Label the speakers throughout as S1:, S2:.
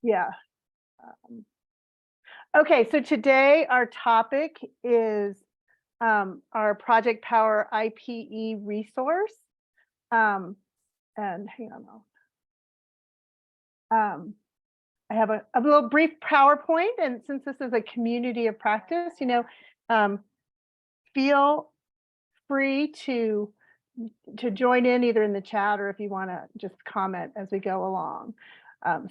S1: Yeah. Um, okay, so today our topic is our Project Power IPE resource. Um, and hang on, um, I have a little brief PowerPoint, and since this is a community of practice, um, feel free to join in either in the chat or if you want to just comment as we go along.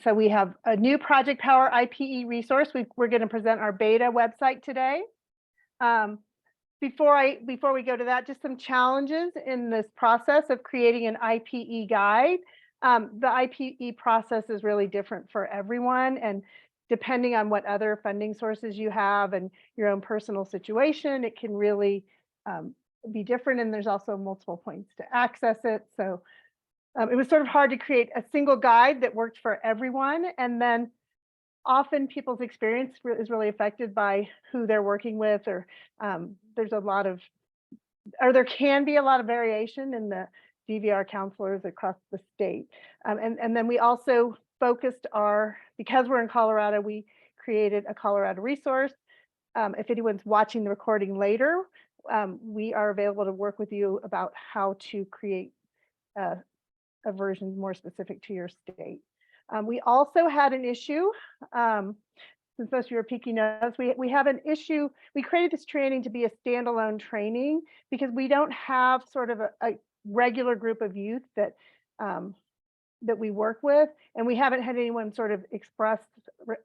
S1: So we have a new Project Power IPE resource. We're going to present our beta website today. Before we go to that, just some challenges in this process of creating an IPE guide. The IPE process is really different for everyone, and depending on what other funding sources you have and your own personal situation, it can really be different, and there's also multiple points to access it. So it was sort of hard to create a single guide that worked for everyone, and then often people's experience is really affected by who they're working with, or there's a lot of, or there can be a lot of variation in the DVR counselors across the state. And then we also focused because we're in Colorado, we created a Colorado resource. If anyone's watching the recording later, we are available to work with you about how to create a version more specific to your state. We also had an issue, since most of you are peeking notes, we have an issue. We created this training to be a standalone training because we don't have sort of a regular group of youth that we work with, and we haven't had anyone sort of express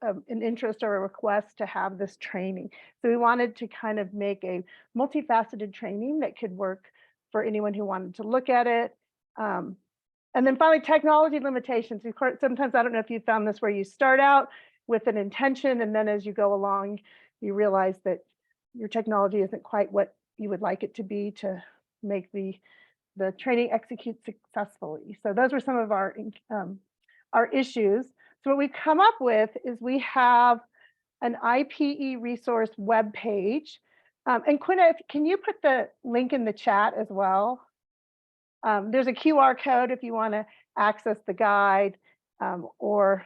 S1: an interest or a request to have this training. So we wanted to kind of make a multifaceted training that could work for anyone who wanted to look at it. And then finally, technology limitations. Sometimes, I don't know if you found this, where you start out with an intention, and then as you go along, you realize that your technology isn't quite what you would like it to be to make the training execute successfully. So those were some of our issues. So what we've come up with is we have an IPE resource web page. And Quinna, can you put the link in the chat as well? There's a QR code if you want to access the guide, or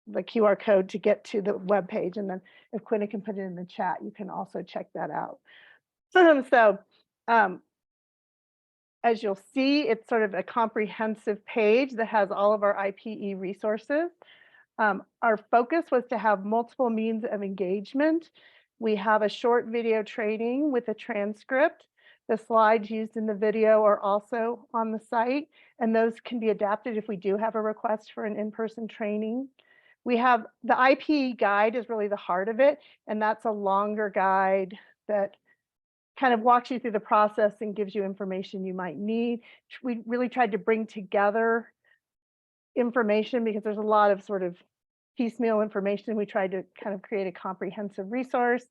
S1: the QR code to get to the web page. And then if Quinna can put it in the chat, you can also check that out. So as you'll see, it's sort of a comprehensive page that has all of our IPE resources. Our focus was to have multiple means of engagement. We have a short video training with a transcript. The slides used in the video are also on the site, and those can be adapted if we do have a request for an in-person training. We have the IPE guide is really the heart of it, and that's a longer guide that kind of walks you through the process and gives you information you might need. We really tried to bring together information because there's a lot of sort of piecemeal information. We tried to kind of create a comprehensive resource.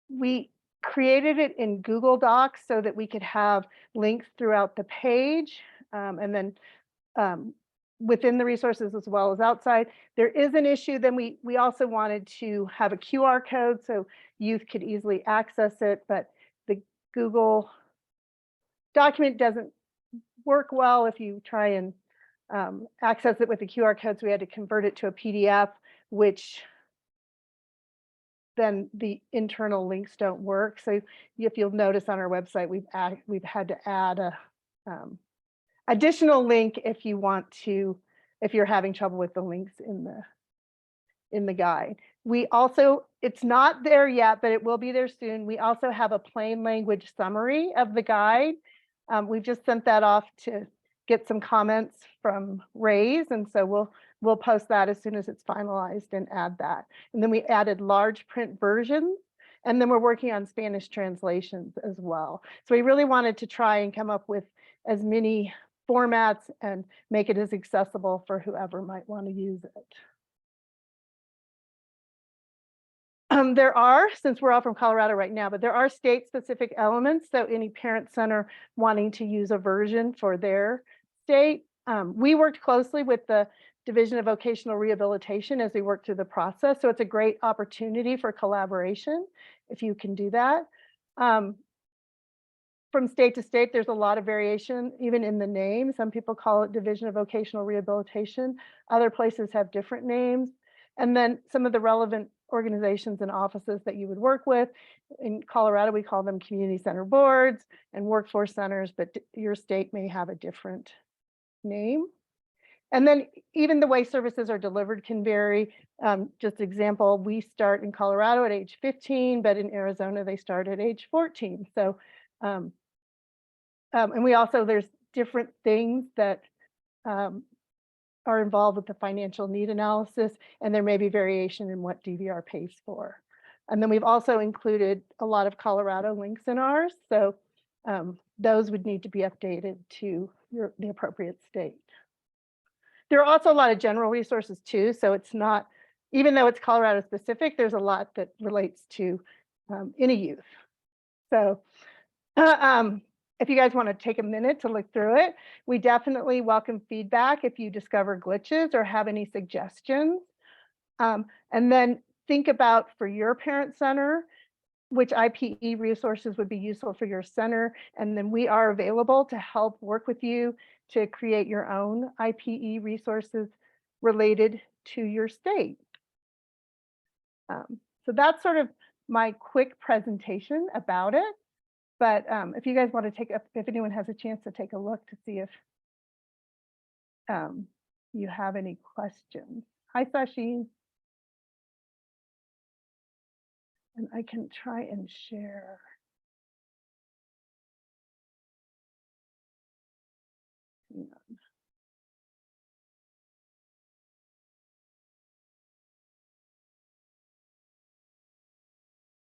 S1: We created it in Google Docs so that we could have links throughout the page, and then within the resources as well as outside. There is an issue. Then we also wanted to have a QR code so youth could easily access it, but the Google document doesn't work well if you try and access it with the QR code. So we had to convert it to a PDF, which then the internal links don't work. So if you'll notice on our website, we've had to add a additional link if you're having trouble with the links in the guide. We also, it's not there yet, but it will be there soon. We also have a plain language summary of the guide. We've just sent that off to get some comments from Ray's, and so we'll post that as soon as it's finalized and add that. And then we added large print versions, and then we're working on Spanish translations as well. So we really wanted to try and come up with as many formats and make it as accessible for whoever might want to use it. There are, since we're all from Colorado right now, but there are state-specific elements. So any parent center wanting to use a version for their state, we worked closely with the Division of Vocational Rehabilitation as we worked through the process. So it's a great opportunity for collaboration if you can do that. from state to state, there's a lot of variation, even in the name. Some people call it Division of Vocational Rehabilitation. Other places have different names. And then some of the relevant organizations and offices that you would work with. In Colorado, we call them community center boards and workforce centers, but your state may have a different name. And then even the way services are delivered can vary. Just example, we start in Colorado at age 15, but in Arizona, they start at age 14. So, and we also, there's different things that are involved with the financial need analysis, and there may be variation in what DVR pays for. And then we've also included a lot of Colorado links in ours. So those would need to be updated to the appropriate state. There are also a lot of general resources too. So it's not, even though it's Colorado specific, there's a lot that relates to any youth. So if you guys want to take a minute to look through it, we definitely welcome feedback if you discover glitches or have any suggestions. And then think about, for your parent center, which IPE resources would be useful for your center. And then we are available to help work with you to create your own IPE resources related to your state. So that's sort of my quick presentation about it. But if you guys want to if anyone has a chance to take a look to see if you have any questions. Hi, Sashi. And I can try and share.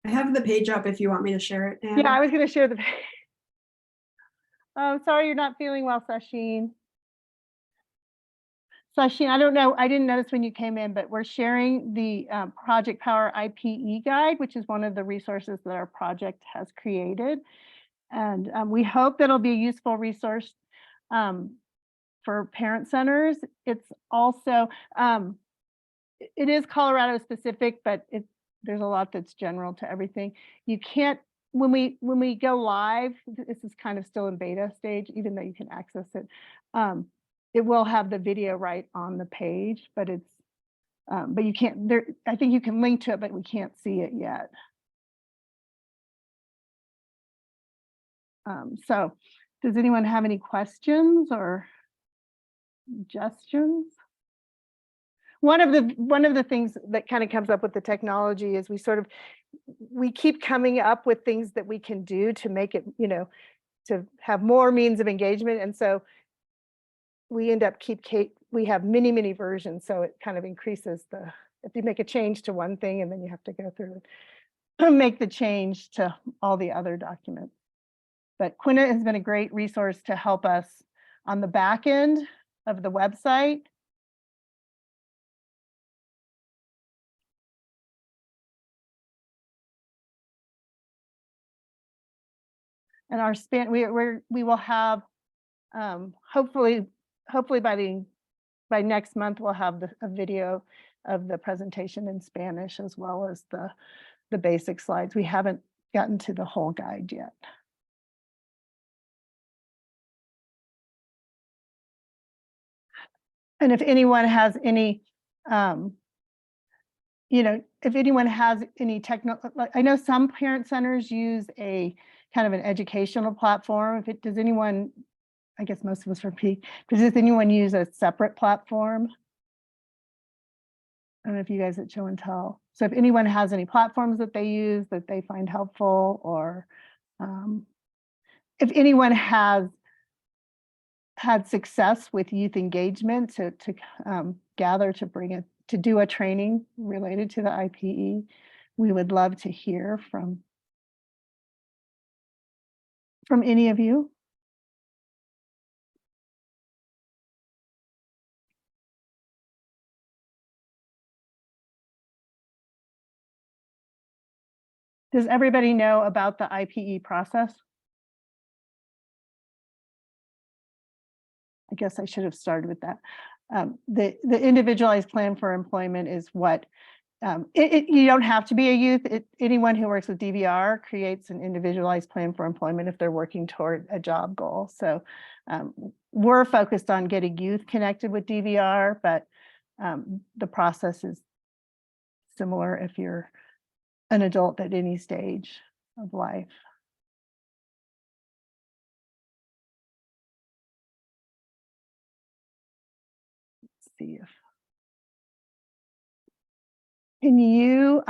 S2: I have the page up if you want me to share it.
S1: Yeah, I was going to share the page. Oh, sorry you're not feeling well, Sasheen. Sasheen, I don't know, I didn't notice when you came in, but we're sharing the Project Power IPE guide, which is one of the resources that our project has created. And we hope that'll be a useful resource for parent centers. It's also, it is Colorado specific, but there's a lot that's general to everything. You can't, when we go live, this is kind of still in beta stage, even though you can access it. It will have the video right on the page, but it's, but you can't, I think you can link to it, but we can't see it yet. So does anyone have any questions or suggestions? One of the things that kind of comes up with the technology is we keep coming up with things that we can do to make it, to have more means of engagement. And so we end up we have many versions. So it kind of increases if you make a change to one thing and then you have to go through and make the change to all the other documents. But Quinna has been a great resource to help us on the back end of the website. And our span, we will have, hopefully by next month, we'll have a video of the presentation in Spanish as well as the basic slides. We haven't gotten to the whole guide yet. And if anyone has any, if anyone has any technical, I know some parent centers use a kind of an educational platform. Does anyone, I guess most of us are P, does anyone use a separate platform? I don't know if you guys at Show and Tell. So if anyone has any platforms that they use that they find helpful, or if anyone has had success with youth engagement to gather, to do a training related to the IPE, we would love to hear from any of you. Does everybody know about the IPE process? I guess I should have started with that. The individualized plan for employment is what You don't have to be a youth. Anyone who works with DVR creates an individualized plan for employment if they're working toward a job goal. So we're focused on getting youth connected with DVR, but the process is similar if you're an adult at any stage of life. Let's see if can you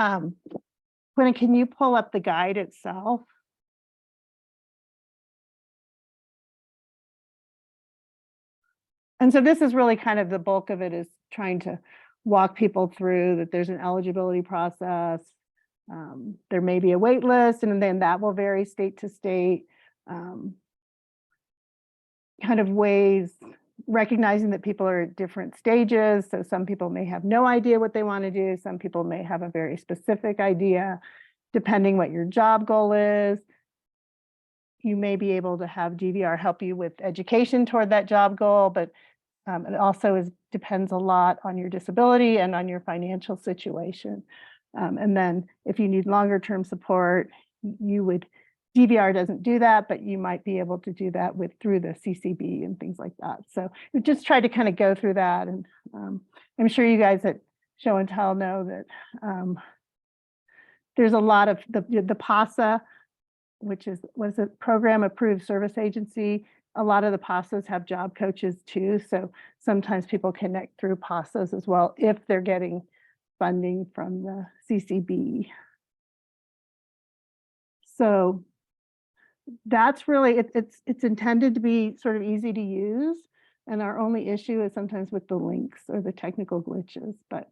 S1: Quinn, can you pull up the guide itself? And so this is really kind of the bulk of it, is trying to walk people through that there's an eligibility process. There may be a wait list, and then that will vary state to state. Kind of ways, recognizing that people are at different stages. So some people may have no idea what they want to do. Some people may have a very specific idea, depending what your job goal is. You may be able to have DVR help you with education toward that job goal, but it also depends a lot on your disability and on your financial situation. And then if you need longer term support, DVR doesn't do that, but you might be able to do that through the CCB and things like that. So we just tried to kind of go through that. And I'm sure you guys at Show and Tell know that there's a lot of the PASA, which was a program approved service agency. A lot of the PASAs have job coaches too. So sometimes people connect through PASAs as well if they're getting funding from the CCB. So that's really, it's intended to be sort of easy to use. And our only issue is sometimes with the links or the technical glitches. But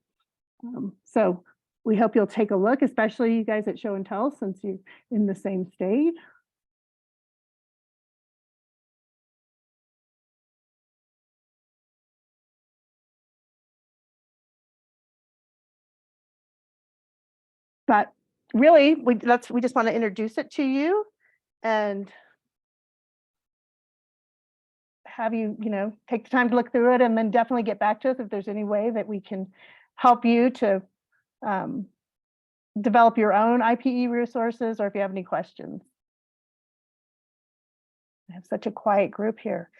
S1: so we hope you'll take a look, especially you guys at Show and Tell, since you're in the same state. But really, we just want to introduce it to you and have you, take the time to look through it, and then definitely get back to us if there's any way that we can help you to develop your own IPE resources, or if you have any questions. I have such a quiet group here.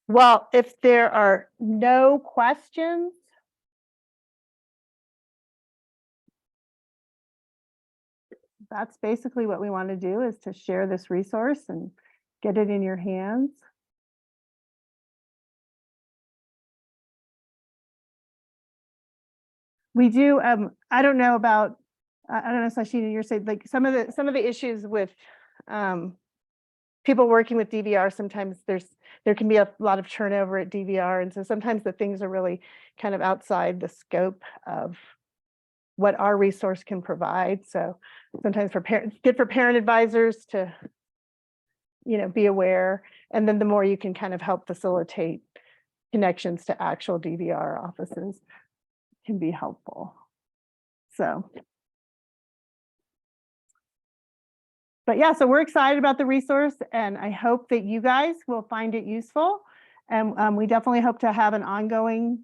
S1: Well, if there are no questions, that's basically what we want to do, is to share this resource and get it in your hands. We do, I don't know about, I don't know, Sashina, you're saying like some of the issues with people working with DVR, sometimes there can be a lot of turnover at DVR. And so sometimes the things are really kind of outside the scope of what our resource can provide. So sometimes for parents, good for parent advisors to, be aware. And then the more you can kind of help facilitate connections to actual DVR offices can be helpful. So. But yeah, so we're excited about the resource, and I hope that you guys will find it useful. And we definitely hope to have an ongoing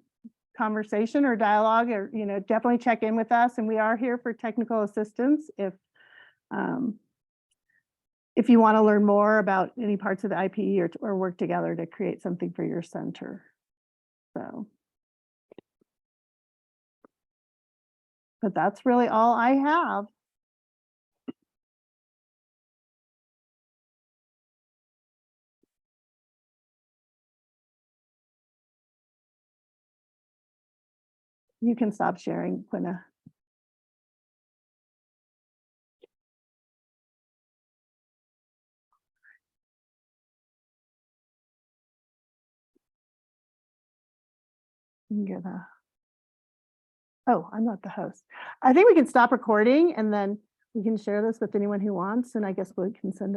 S1: conversation or dialogue, or definitely check in with us. And we are here for technical assistance if you want to learn more about any parts of the IPE, or work together to create something for your center. So, but that's really all I have. You can stop sharing, Quinna. Oh, I'm not the host. I think we can stop recording, and then we can share this with anyone who wants, and I guess we can send